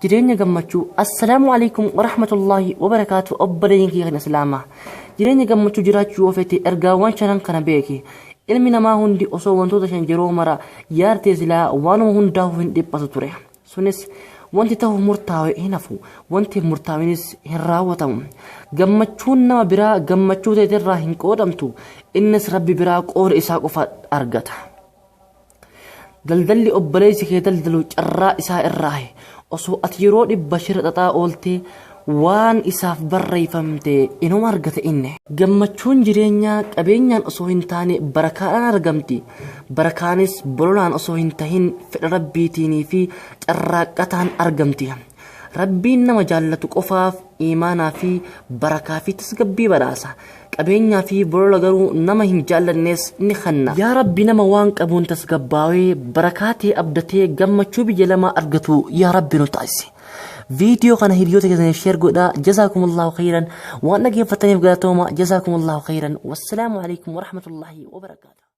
jireenya gammachuu. Assalaamu alaykum wa rahmatullahi wa barakaatu. Obboleeyyin kiyya kan islaamaa jireenya gammachuu jiraachuu yoo fedhe ergaawwan shanan kana beeki. Ilmi namaa hundi osoo wantoota shan yeroo mara yaadee silaa waanuma hundaa'u hin dhiphatu ture. Sunis wanti ta'u murtaa'e hin hafu, wanti murtaa'inis hin raawwatamu. Gammachuun nama biraa gammachuu ta'e irraa hin qoodamtu, innis rabbi biraa qooda isaa qofa argata. Daldalli obboleessi kee daldalu carraa isaa irraa osoo ati yeroo dhibba shira xaxaa ooltee waan isaaf barreeffamte inuma argata inni. Gammachuun jireenyaa qabeenyaan osoo hin taane barakaadhaan argamti. Barakaanis bololaan osoo hin tahin fedha rabbiitii fi carraaqqataan argamti. Rabbiin nama jaallatu qofaaf iimaanaa fi barakaa fi tasgabbii badhaasa. Qabeenyaa fi bolola garuu nama hin jaallannes ni khanna. Yaa Rabbi nama waan qabuun tasgabbaawee barakaatee abdatee gammachuu biyya lamaa argatu yaa Rabbi nu taasise. فيديو كان هيديو تكذب شير قدا. جزاكم الله خيرا وأنا كيف فتني في قناتهم. جزاكم الله خيرا والسلام عليكم ورحمة الله وبركاته.